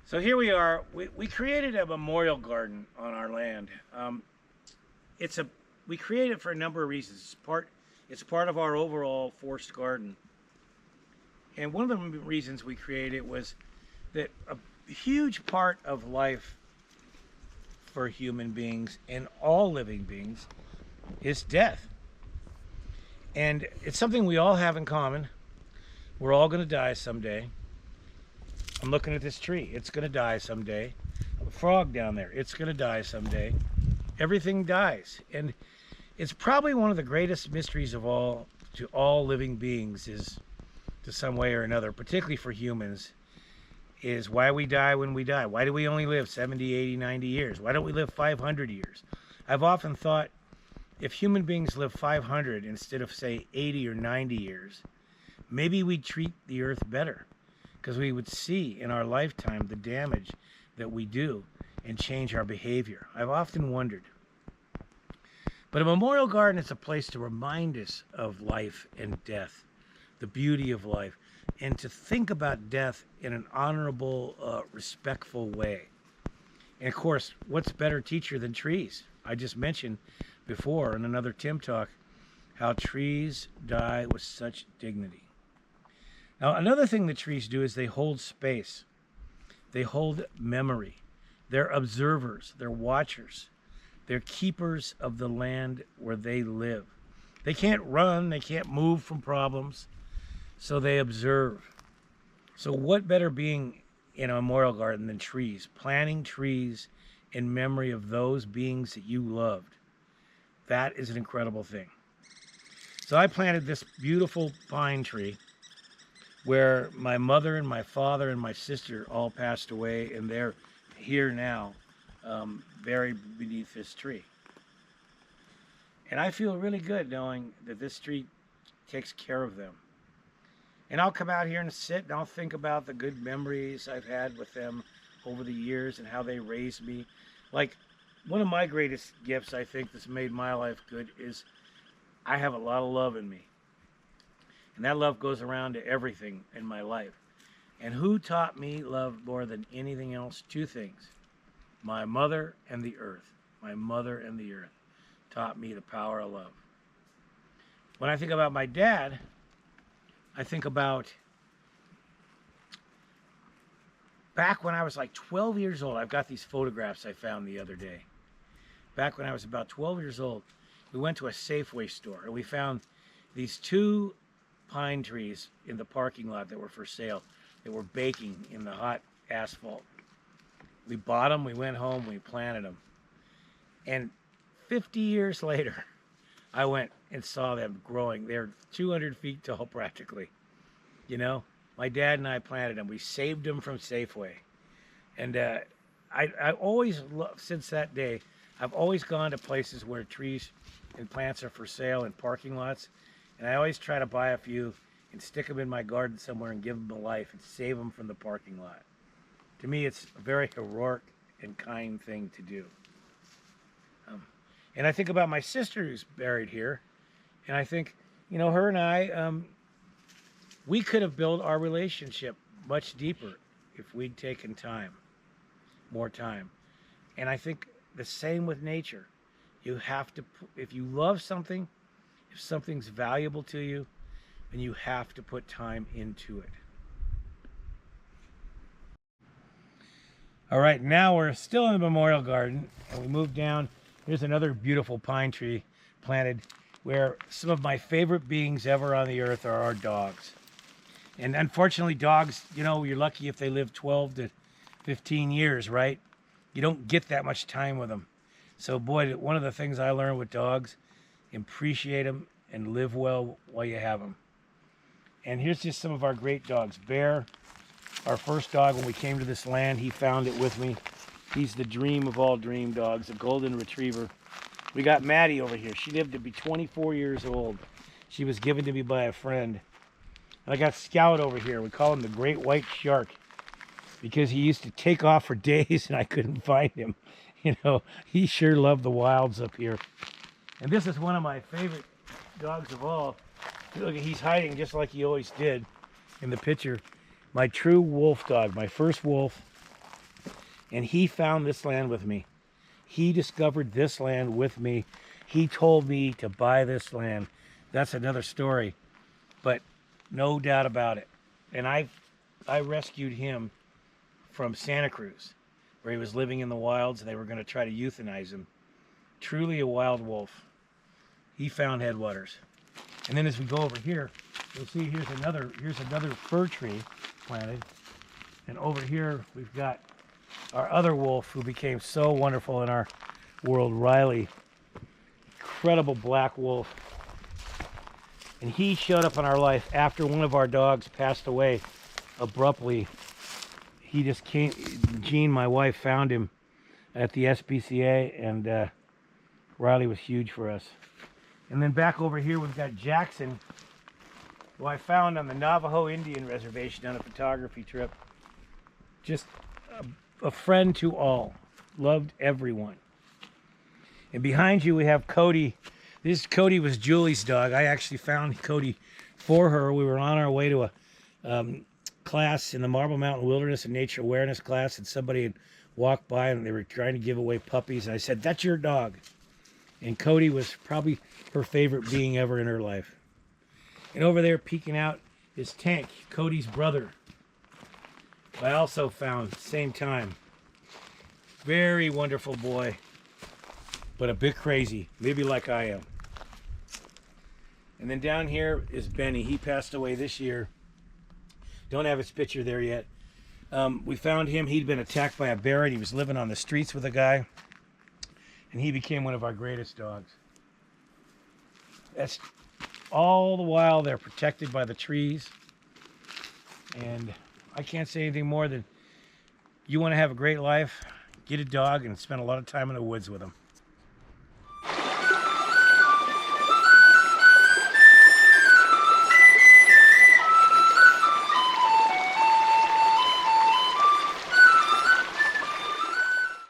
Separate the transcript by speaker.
Speaker 1: So here we are. We created a memorial garden on our land. It's a we created it for a number of reasons. It's part of our overall forest garden. And one of the reasons we created it was that a huge part of life for human beings and all living beings is death. And it's something we all have in common. We're all going to die someday. I'm looking at this tree. It's going to die someday. A frog down there. It's going to die someday. Everything dies. And it's probably one of the greatest mysteries of all to all living beings is to some way or another, particularly for humans, is why we die when we die. Why do we only live 70, 80, 90 years? Why don't we live 500 years? I've often thought if human beings live 500 instead of, say, 80 or 90 years, maybe we'd treat the earth better because we would see in our lifetime the damage that we do and change our behavior. I've often wondered. But a memorial garden is a place to remind us of life and death, the beauty of life, and to think about death in an honorable, respectful way. And of course, what's better teacher than trees? I just mentioned before in another Tim Talk how trees die with such dignity. Now, another thing that trees do is they hold space. They hold memory. They're observers. They're watchers. They're keepers of the land where they live. They can't run. They can't move from problems. So they observe. So what better being in a memorial garden than trees? Planting trees in memory of those beings that you loved. That is an incredible thing. So I planted this beautiful pine tree where my mother and my father and my sister all passed away, and they're here now, buried beneath this tree. And I feel really good knowing that this tree takes care of them. And I'll come out here and sit and I'll think about the good memories I've had with them over the years and how they raised me. Like, one of my greatest gifts, I think, that's made my life good is I have a lot of love in me. And that love goes around to everything in my life. And who taught me love more than anything else? Two things. My mother and the earth. My mother and the earth taught me the power of love. When I think about my dad, I think about back when I was like 12 years old. I've got these photographs I found the other day. Back when I was about 12 years old, we went to a Safeway store and we found these two pine trees in the parking lot that were for sale. They were baking in the hot asphalt. We bought them, we went home, we planted them. And 50 years later, I went and saw them growing. They're 200 feet tall practically. You know, my dad and I planted them. We saved them from Safeway. And I always, since that day, I've always gone to places where trees and plants are for sale in parking lots. And I always try to buy a few and stick them in my garden somewhere and give them a life and save them from the parking lot. To me, it's a very heroic and kind thing to do. And I think about my sister who's buried here. And I think, you know, her and I, we could have built our relationship much deeper if we'd taken time, more time. And I think the same with nature. You have to, if you love something, if something's valuable to you, then you have to put time into it. All right, now we're still in the memorial garden, and we moved down. Here's another beautiful pine tree planted where some of my favorite beings ever on the earth are our dogs. And unfortunately, dogs, you know, you're lucky if they live 12 to 15 years, right? You don't get that much time with them. So, boy, one of the things I learned with dogs, appreciate them and live well while you have them. And here's just some of our great dogs. Bear, our first dog when we came to this land, he found it with me. He's the dream of all dream dogs, a golden retriever. We got Maddie over here. She lived to be 24 years old. She was given to me by a friend. And I got Scout over here. We call him the Great White Shark because he used to take off for days and I couldn't find him. You know, he sure loved the wilds up here. And this is one of my favorite dogs of all. Look, he's hiding just like he always did in the picture. My true wolf dog, my first wolf. And he found this land with me. He discovered this land with me. He told me to buy this land. That's another story, but no doubt about it. And I rescued him from Santa Cruz, where he was living in the wilds. They were going to try to euthanize him. Truly a wild wolf. He found Headwaters. And then as we go over here, you'll see here's another fir tree planted. And over here we've got our other wolf who became so wonderful in our world, Riley. Incredible black wolf. And he showed up in our life after one of our dogs passed away abruptly. He just came, Jean, my wife, found him at the SPCA, and Riley was huge for us. And then back over here we've got Jackson, who I found on the Navajo Indian Reservation on a photography trip. Just a friend to all. Loved everyone. And behind you we have Cody. Cody was Julie's dog. I actually found Cody for her. We were on our way to a class in the Marble Mountain Wilderness and Nature Awareness class, and somebody had walked by and they were trying to give away puppies. And I said, "That's your dog." And Cody was probably her favorite being ever in her life. And over there peeking out is Tank, Cody's brother. I also found same time. Very wonderful boy, but a bit crazy, maybe like I am. And then down here is Benny. He passed away this year. Don't have his picture there yet. We found him. He'd been attacked by a bear, and he was living on the streets with a guy. And he became one of our greatest dogs. That's all the while they're protected by the trees. And I can't say anything more than you want to have a great life, get a dog and spend a lot of time in the woods with them.